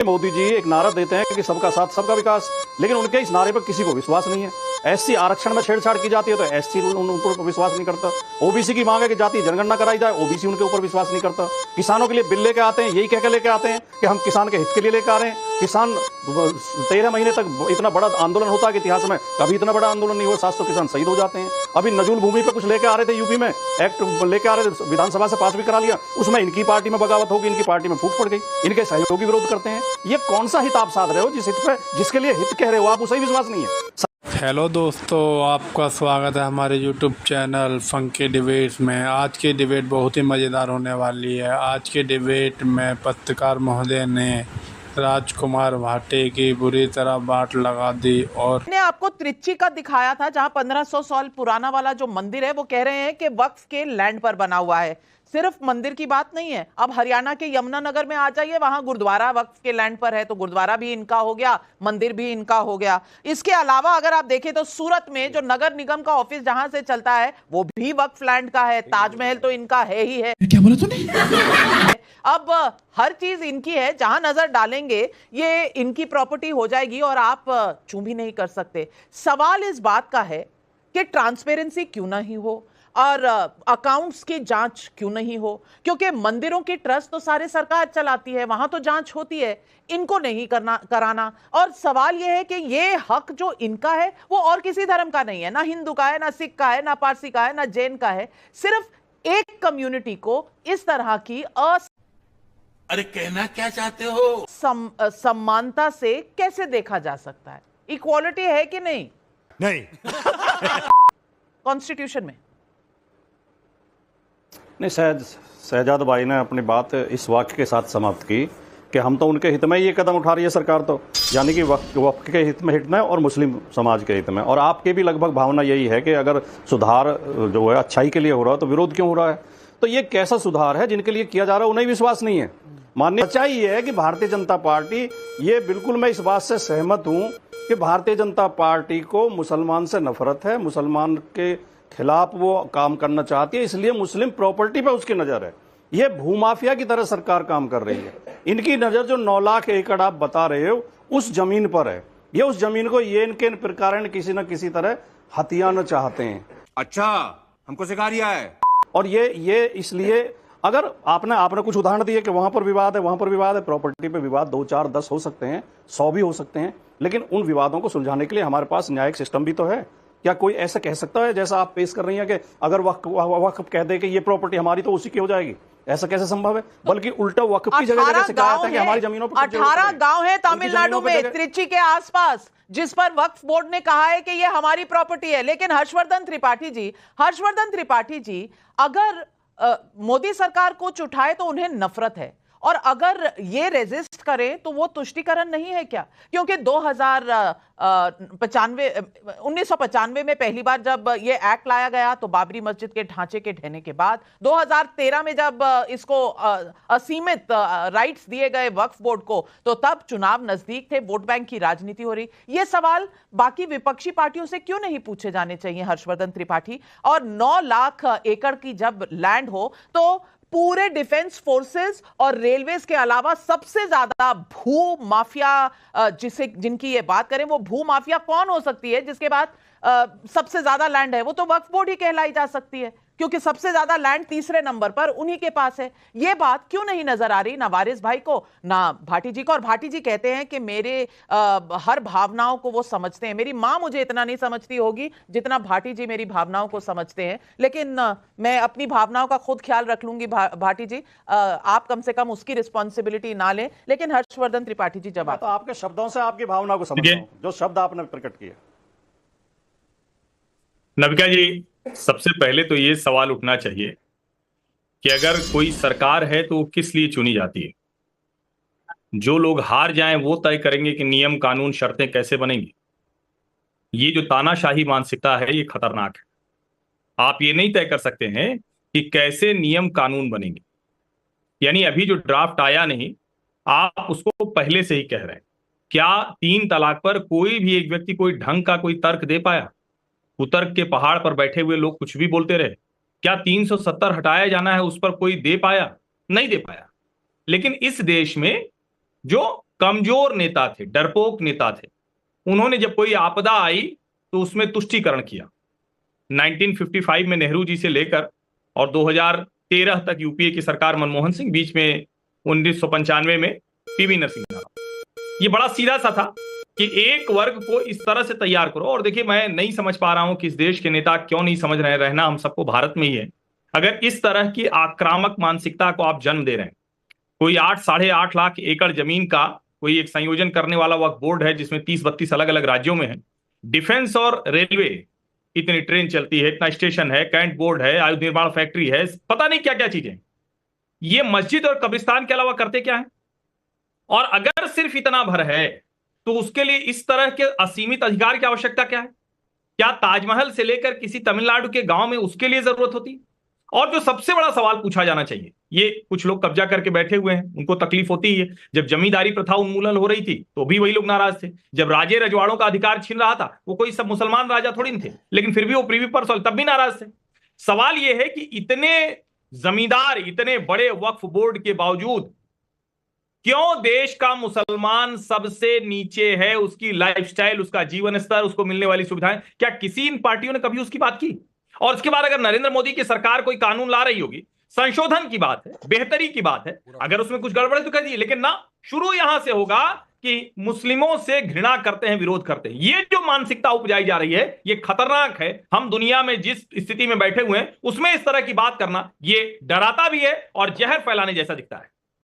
मोदी जी एक नारा देते हैं कि सबका साथ सबका विकास, लेकिन उनके इस नारे पर किसी को विश्वास नहीं है। एससी आरक्षण में छेड़छाड़ की जाती है तो एससी उन पर विश्वास नहीं करता। ओबीसी की मांग है कि जाति जनगणना कराई जाए, ओबीसी उनके ऊपर विश्वास नहीं करता। किसानों के लिए बिल लेके आते हैं, यही कह के लेके आते हैं कि हम किसान के हित के लिए लेकर आ रहे हैं। किसान 13 महीने तक इतना बड़ा आंदोलन होता है कि इतिहास में कभी इतना बड़ा आंदोलन नहीं हुआ, 700 किसान शहीद हो जाते हैं। अभी नजूल भूमि पे कुछ लेके आ रहे थे, यूपी में एक्ट लेके आ रहे थे, विधानसभा से पास भी करा लिया, उसमें इनकी पार्टी में बगावत होगी, इनकी पार्टी में फूट पड़ गई, इनके सहयोगी विरोध करते हैं। ये कौन सा हित आप साध रहे हो? जिस हित पे जिसके लिए हित कह रहे हो आप, उसे ही विश्वास नहीं है। हेलो दोस्तों, आपका स्वागत है हमारे यूट्यूब चैनल फंकी डिबेट्स में। आज की डिबेट बहुत ही मज़ेदार होने वाली है। आज के डिबेट में पत्रकार महोदय ने राजकुमार भाटे की बुरी तरह बाट लगा दी। और मैंने आपको त्रिची का दिखाया था जहां 1500 साल पुराना वाला जो मंदिर है वो कह रहे हैं कि वक्फ के लैंड पर बना हुआ है। सिर्फ मंदिर की बात नहीं है, अब हरियाणा के यमुनानगर में आ जाइए, वहां गुरुद्वारा वक्फ के लैंड पर है, तो गुरुद्वारा भी इनका हो गया, मंदिर भी इनका हो गया। इसके अलावा अगर आप देखें तो सूरत में जो नगर निगम का ऑफिस जहां से चलता है वो भी वक्फ लैंड का है। ताजमहल तो इनका है ही है। क्या बोला तूने? अब हर चीज इनकी है, जहां नजर डालेंगे ये इनकी प्रॉपर्टी हो जाएगी और आप चूं भी नहीं कर सकते। सवाल इस बात का है कि ट्रांसपेरेंसी क्यों नहीं हो और अकाउंट्स की जांच क्यों नहीं हो, क्योंकि मंदिरों की ट्रस्ट तो सारे सरकार चलाती है, वहां तो जांच होती है, इनको नहीं कराना। और सवाल यह है कि ये हक जो इनका है वो और किसी धर्म का नहीं है, ना हिंदू का है, ना सिख का है, ना पारसी का है, ना जैन का है। सिर्फ एक कम्युनिटी को इस तरह की अरे कहना क्या चाहते हो? समानता से कैसे देखा जा सकता है? इक्वालिटी है कि नहीं? नहीं। कॉन्स्टिट्यूशन में नहीं, शहजाद भाई ने अपनी बात इस वाक्य के साथ समाप्त की कि हम तो उनके हित में ये कदम उठा रही है सरकार, तो यानी कि वक्फ के हित में हिट में और मुस्लिम समाज के हित में। और आपके भी लगभग भावना यही है कि अगर सुधार जो है अच्छाई के लिए हो रहा है तो विरोध क्यों हो रहा है? तो ये कैसा सुधार है जिनके लिए किया जा रहा है उन्हें विश्वास नहीं है? माननीय सच्चाई ये है कि भारतीय जनता पार्टी, ये बिल्कुल मैं इस बात से सहमत हूं कि भारतीय जनता पार्टी को मुसलमान से नफरत है, मुसलमान के खिलाफ वो काम करना चाहती है, इसलिए मुस्लिम प्रॉपर्टी पे उसकी नजर है। ये भूमाफिया की तरह सरकार काम कर रही है। इनकी नजर जो 9 लाख एकड़ आप बता रहे हो उस जमीन पर है। ये उस जमीन को ये इनके प्रकार किसी न किसी तरह हथियाना चाहते हैं। अच्छा, हमको सिखा रिया है। और ये इसलिए अगर आपने कुछ उदाहरण दिए कि वहां पर विवाद है, वहां पर विवाद है, प्रॉपर्टी पे विवाद 2, 4, 10 हो सकते हैं, 100 भी हो सकते हैं, लेकिन उन विवादों को सुलझाने के लिए हमारे पास न्यायिक सिस्टम भी तो है। क्या कोई ऐसा कह सकता है जैसा आप पेश कर रही हैं कि अगर वक्फ कह दे कि ये प्रॉपर्टी हमारी तो उसी की हो जाएगी? ऐसा कैसे संभव है? बल्कि उल्टा वक्फ की जगह जगह से कहा जाता है कि हमारी जमीनों पर 18 गांव है तमिलनाडु में, त्रिची के आसपास, जिस पर वक्फ बोर्ड ने कहा है कि ये हमारी प्रॉपर्टी है। लेकिन हर्षवर्धन त्रिपाठी जी अगर मोदी सरकार कुछ उठाए तो उन्हें नफरत है, और अगर ये रेजिस्ट करें तो वो तुष्टीकरण नहीं है क्या? क्योंकि 1995 में पहली बार जब ये एक्ट लाया गया तो बाबरी मस्जिद के ढांचे के ढहने के बाद, 2013 में जब इसको असीमित राइट्स दिए गए वक्फ बोर्ड को, तो तब चुनाव नजदीक थे, वोट बैंक की राजनीति हो रही। ये सवाल बाकी विपक्षी पार्टियों से क्यों नहीं पूछे जाने चाहिए हर्षवर्धन त्रिपाठी? और 9 लाख एकड़ की जब लैंड हो तो पूरे डिफेंस फोर्सेस और रेलवेज के अलावा सबसे ज्यादा भू माफिया जिनकी ये बात करें, वो भू माफिया कौन हो सकती है जिसके बाद सबसे ज्यादा लैंड है? वो तो वक्फ बोर्ड ही कहलाई जा सकती है, क्योंकि सबसे ज्यादा लैंड तीसरे नंबर पर उन्हीं के पास है। ये बात क्यों नहीं नजर आ रही ना वारिस भाई को, ना भाटी जी को? और भाटी जी कहते हैं कि मेरे हर भावनाओं को वो समझते हैं। मेरी मां मुझे इतना नहीं समझती होगी जितना भाटी जी मेरी भावनाओं को समझते हैं, लेकिन मैं अपनी भावनाओं का खुद ख्याल रख लूंगी। भाटी जी, आप कम से कम उसकी रिस्पॉन्सिबिलिटी ना लें। लेकिन हर्षवर्धन त्रिपाठी जी जवाब। तो आपके शब्दों से आपकी भावना को समझ रहा हूं, जो शब्द आपने प्रकट किए। नविका जी, सबसे पहले तो ये सवाल उठना चाहिए कि अगर कोई सरकार है तो वो किस लिए चुनी जाती है? जो लोग हार जाएं वो तय करेंगे कि नियम कानून शर्तें कैसे बनेंगी। ये जो तानाशाही मानसिकता है ये खतरनाक है। आप ये नहीं तय कर सकते हैं कि कैसे नियम कानून बनेंगे। यानी अभी जो ड्राफ्ट आया नहीं, आप उसको पहले से ही कह रहे हैं। क्या 3 तलाक पर कोई भी एक व्यक्ति कोई ढंग का कोई तर्क दे पाया? कुतर्क के पहाड़ पर बैठे हुए लोग कुछ भी बोलते रहे। क्या 370 हटाया जाना है उस पर कोई दे पाया? नहीं दे पाया। लेकिन इस देश में जो कमजोर नेता थे, डरपोक नेता थे। उन्होंने जब कोई आपदा आई तो उसमें तुष्टीकरण किया। 1955 में नेहरू जी से लेकर और 2013 तक यूपीए की सरकार मनमोहन सिंह, बीच में 1995 में पीवी नरसिम्हा राव। ये बड़ा सीधा सा था कि एक वर्ग को इस तरह से तैयार करो। और देखिए, मैं नहीं समझ पा रहा हूं कि इस देश के नेता क्यों नहीं समझ रहे हैं, रहना हम सबको भारत में ही है। अगर इस तरह की आक्रामक मानसिकता को आप जन्म दे रहे हैं, कोई 8-8.5 लाख एकड़ जमीन का कोई एक संयोजन करने वाला वक्फ बोर्ड है जिसमें 30-32 अलग अलग राज्यों में है, डिफेंस और रेलवे, इतनी ट्रेन चलती है, इतना स्टेशन है, कैंट बोर्ड है, आयुध निर्माण फैक्ट्री है, पता नहीं क्या क्या चीजें। ये मस्जिद और कब्रिस्तान के अलावा करते क्या है? और अगर सिर्फ इतना भर है तो उसके लिए इस तरह के असीमित अधिकार की आवश्यकता क्या है? क्या ताजमहल से लेकर किसी तमिलनाडु के गांव में उसके लिए जरूरत होती? और जो सबसे बड़ा सवाल पूछा जाना चाहिए, ये कुछ लोग कब्जा करके बैठे हुए हैं, उनको तकलीफ होती है। जब जमींदारी प्रथा उन्मूलन हो रही थी तो भी वही लोग नाराज थे। जब राजे रजवाड़ों का अधिकार छीन रहा था, वो कोई सब मुसलमान राजा थोड़ी थे, लेकिन फिर भी वो प्रीवी पर्स तब भी नाराज थे। सवाल ये है कि इतने जमींदार, इतने बड़े वक्फ बोर्ड के बावजूद क्यों देश का मुसलमान सबसे नीचे है? उसकी लाइफस्टाइल, उसका जीवन स्तर, उसको मिलने वाली सुविधाएं, क्या किसी इन पार्टियों ने कभी उसकी बात की? और उसके बाद अगर नरेंद्र मोदी की सरकार कोई कानून ला रही होगी, संशोधन की बात है, बेहतरी की बात है, अगर उसमें कुछ गड़बड़ है तो कह दीजिए, लेकिन ना, शुरू यहां से होगा कि मुस्लिमों से घृणा करते हैं, विरोध करते हैं। ये जो मानसिकता उपजाई जा रही है, ये खतरनाक है। हम दुनिया में जिस स्थिति में बैठे हुए हैं उसमें इस तरह की बात करना, ये डराता भी है और जहर फैलाने जैसा दिखता है।